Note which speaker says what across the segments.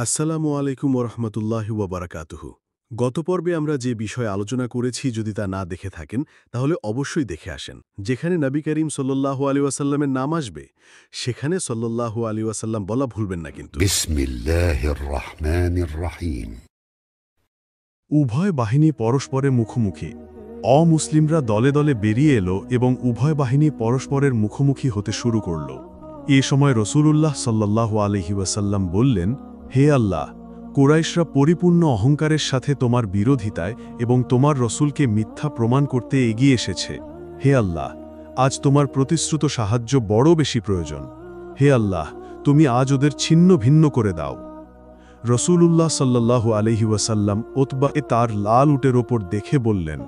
Speaker 1: আসসালামু আলাইকুম ওরহমতুল্লাহি ওয়াবারাকাতুহু। গত পর্বে আমরা যে বিষয় আলোচনা করেছি যদি তা না দেখে থাকেন তাহলে অবশ্যই দেখে আসেন। যেখানে নবী করিম সাল্লাল্লাহু আলাইহি ওয়াসাল্লামের নাম আসবে সেখানে সাল্লাল্লাহু আলাইহি ওয়াসাল্লাম বলা ভুলবেন না কিন্তু।
Speaker 2: বিসমিল্লাহির রহমানির রহিম।
Speaker 3: উভয় বাহিনী পরস্পরের মুখোমুখি। অমুসলিমরা দলে দলে বেরিয়ে এলো এবং উভয় বাহিনী পরস্পরের মুখোমুখি হতে শুরু করল। এ সময় রসূলুল্লাহ সাল্লাল্লাহু আলাইহি ওয়াসাল্লাম বললেন, হে আল্লাহ, কুরাইশরা পরিপূর্ণ অহংকারের সাথে তোমার বিরোধিতায় এবং তোমার রসূলকে মিথ্যা প্রমাণ করতে এগিয়ে এসেছে। হে আল্লাহ, আজ তোমার প্রতিশ্রুত সাহায্য বড় বেশি প্রয়োজন। হে আল্লাহ, তুমি আজ ওদের ছিন্ন ভিন্ন করে দাও। রসূলুল্লাহ সাল্লাল্লাহু আলাইহি ওয়াসাল্লাম উতবাকে তার লাল উটের ওপর দেখে বললেন,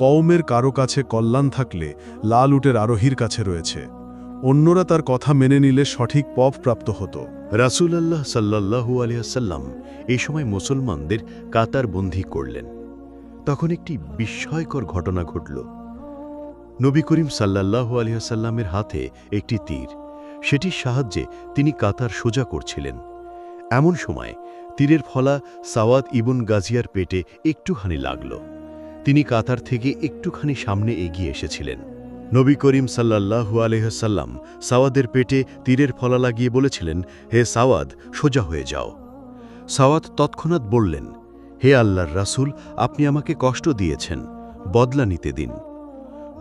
Speaker 3: কওমের কারো কাছে কল্যাণ থাকলে লাল উটের আরোহীর কাছে রয়েছে। অন্যরা তার কথা মেনে নিলে সঠিক পথ প্রাপ্ত হতো।
Speaker 4: রাসূলুল্লাহ সাল্লাল্লাহু আলাইহি ওয়াসাল্লাম এই সময় মুসলমানদের কাতারবন্দী করলেন। তখন একটি বিস্ময়কর ঘটনা ঘটল। নবী করিম সাল্লাল্লাহু আলাইহি ওয়াসাল্লামের হাতে একটি তীর, সেটির সাহায্যে তিনি কাতার সোজা করছিলেন। এমন সময় তীরের ফলা সাওয়াদ ইবন গাজিয়ার পেটে একটুখানি লাগল। তিনি কাতার থেকে একটুখানি সামনে এগিয়ে এসেছিলেন। নবী করিম সাল্লাল্লাহু আলাইহি ওয়াসাল্লাম সাওয়াদের পেটে তীরের ফলা লাগিয়ে বলেছিলেন, হে সাওয়াদ, সোজা হয়ে যাও। সাওয়াদ তৎক্ষণাৎ বললেন, হে আল্লাহর রাসূল, আপনি আমাকে কষ্ট দিয়েছেন, বদলা নিতে দিন।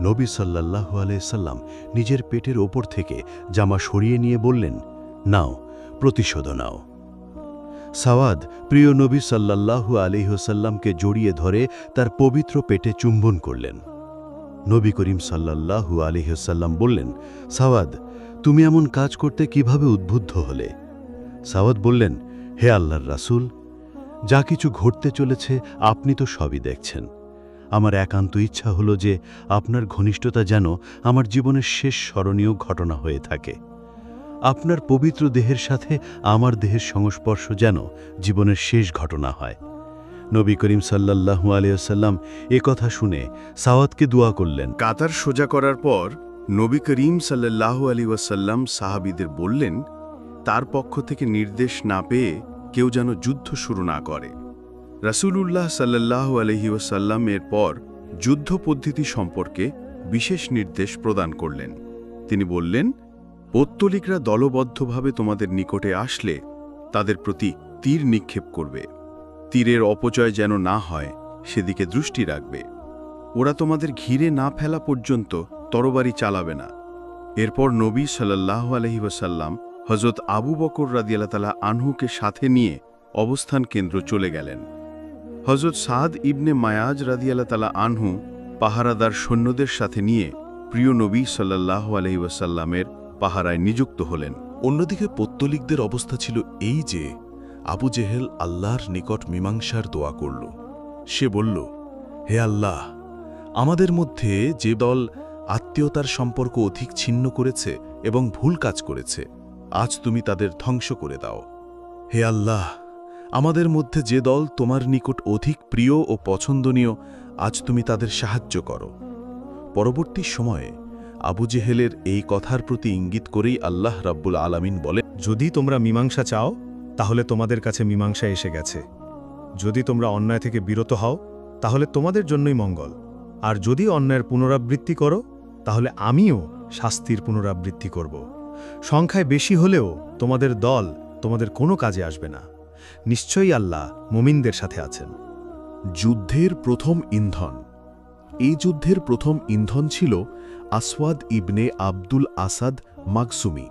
Speaker 4: নবী সাল্লাল্লাহু আলাইহি ওয়াসাল্লাম নিজের পেটের ওপর থেকে জামা সরিয়ে নিয়ে বললেন, নাও, প্রতিশোধ নাও। সাওয়াদ প্রিয় নবী সাল্লাল্লাহু আলাইহি ওয়াসাল্লামকে জড়িয়ে ধরে তার পবিত্র পেটে চুম্বন করলেন। নবী করিম সাল্লাল্লাহু আলাইহি ওয়াসাল্লাম বললেন, সাওয়াদ, তুমি এমন কাজ করতে কিভাবে উদ্বুদ্ধ হলে? সাওয়াদ বললেন, হে আল্লাহর রাসূল, যা কিছু ঘটতে চলেছে আপনি তো সবই দেখছেন। আমার একান্ত ইচ্ছা হলো যে আপনার ঘনিষ্ঠতা যেন আমার জীবনের শেষ স্মরণীয় ঘটনা হয়ে থাকে। আপনার পবিত্র দেহের সাথে আমার দেহের সংস্পর্শ যেন জীবনের শেষ ঘটনা হয়। নবী করিম সাল্লাল্লাহু আলাইহি ওয়াসাল্লাম এ কথা শুনে সাওয়াদকে দোয়া করলেন।
Speaker 1: কাতার সোজা করার পর নবী করিম সাল্লাল্লাহু আলাইহি ওয়াসাল্লাম সাহাবীদের বললেন, তার পক্ষ থেকে নির্দেশ না পেয়ে কেউ যেন যুদ্ধ শুরু না করে। রাসূলুল্লাহ সাল্লাল্লাহু আলাইহি ওয়াসাল্লাম এরপর যুদ্ধ পদ্ধতি সম্পর্কে বিশেষ নির্দেশ প্রদান করলেন। তিনি বললেন, পৌত্তলিকরা দলবদ্ধভাবে তোমাদের নিকটে আসলে তাদের প্রতি তীর নিক্ষেপ করবে। তীরের অপচয় যেন না হয় সেদিকে দৃষ্টি রাখবে। ওরা তোমাদের ঘিরে না ফেলা পর্যন্ত তরবারি চালাবে না। এরপর নবী সাল্লাল্লাহু আলাইহি ওয়াসাল্লাম হযরত আবু বকর রাদিয়াল্লাহু তাআলা আনহুকে সাথে নিয়ে অবস্থান কেন্দ্র চলে গেলেন। হযরত সাদ ইবনে মায়াজ রাদিয়াল্লাহু তাআলা আনহু পাহারাদার সৈন্যদের সাথে নিয়ে প্রিয় নবী সাল্লাল্লাহু আলাইহি ওয়াসাল্লামের পাহারায় নিযুক্ত হলেন।
Speaker 5: অন্যদিকে পৌত্তলিকদের অবস্থা ছিল এই যে, আবু জেহেল আল্লাহর নিকট মীমাংসার দোয়া করল। সে বলল, হে আল্লাহ, আমাদের মধ্যে যে দল আত্মীয়তার সম্পর্ক অধিক ছিন্ন করেছে এবং ভুল কাজ করেছে, আজ তুমি তাদের ধ্বংস করে দাও। হে আল্লাহ, আমাদের মধ্যে যে দল তোমার নিকট অধিক প্রিয় ও পছন্দনীয়, আজ তুমি তাদের সাহায্য করো। পরবর্তী সময়ে আবু জেহেলের এই কথার প্রতি ইঙ্গিত করেই আল্লাহ রাব্বুল আলামিন বলে,
Speaker 3: যদি তোমরা মীমাংসা চাও তাহলে তোমাদের কাছে মীমাংসা এসে গেছে। যদি তোমরা অন্যায় থেকে বিরত হও তাহলে তোমাদের জন্যই মঙ্গল। আর যদি অন্যায়ের পুনরাবৃত্তি করো তাহলে আমিও শাস্তির পুনরাবৃত্তি করব। সংখ্যায় বেশি হলেও তোমাদের দল তোমাদের কোনো কাজে আসবে না। নিশ্চয়ই আল্লাহ মুমিনদের সাথে আছেন।
Speaker 5: যুদ্ধের প্রথম ইন্ধন। এই যুদ্ধের প্রথম ইন্ধন ছিল আসওয়াদ ইবনে আব্দুল আসাদ মাকসুমি।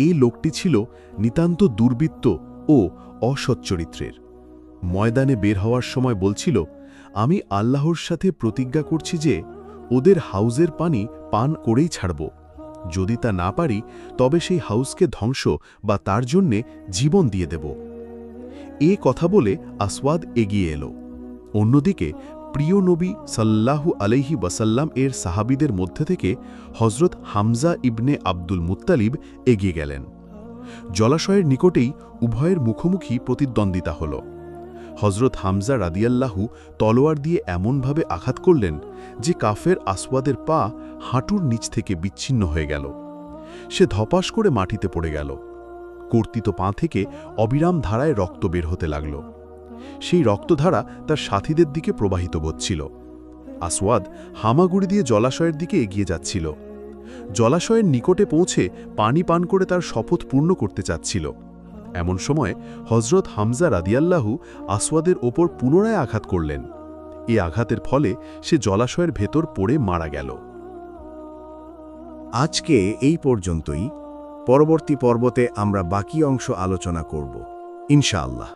Speaker 5: এই লোকটি ছিল নিতান্ত দুর্বৃত্ত ও অসৎ চরিত্রের। ময়দানে বের হওয়ার সময় বলছিল, আমি আল্লাহর সাথে প্রতিজ্ঞা করছি যে ওদের হাউজের পানি পান করেই ছাড়ব। যদি তা না পারি তবে সেই হাউজকে ধ্বংস বা তার জন্যে জীবন দিয়ে দেব। এ কথা বলে আসওয়াদ এগিয়ে এলো। অন্যদিকে প্রিয় নবী সাল্লাল্লাহু আলাইহি ওয়াসাল্লাম এর সাহাবীদের মধ্যে থেকে হযরত হামজা ইবনে আব্দুল মুত্তালিব এগিয়ে গেলেন। জলাশয়ের নিকটেই উভয়ের মুখোমুখি প্রতিদ্বন্দ্বিতা হল। হযরত হামজা রাদিয়াল্লাহু তলোয়ার দিয়ে এমনভাবে আঘাত করলেন যে কাফের আসওয়াদের পা হাঁটুর নিচ থেকে বিচ্ছিন্ন হয়ে গেল। সে ধপাস করে মাটিতে পড়ে গেল। কর্তিত পা থেকে অবিরাম ধারায় রক্ত বের হতে লাগল। সেই রক্তধারা তার সাথীদের দিকে প্রবাহিত হচ্ছিল। আসওয়াদ হামাগুড়ি দিয়ে জলাশয়ের দিকে এগিয়ে যাচ্ছিল। জলাশয়ের নিকটে পৌঁছে পানি পান করে তার শপথ পূর্ণ করতে চাচ্ছিল। এমন সময় হজরত হামজা রাদিয়াল্লাহু আসওয়াদের ওপর পুনরায় আঘাত করলেন। এই আঘাতের ফলে সে জলাশয়ের ভেতর পড়ে মারা গেল।
Speaker 6: আজকে এই পর্যন্তই। পরবর্তী পর্বতে আমরা বাকি অংশ আলোচনা করব ইনশাআল্লাহ।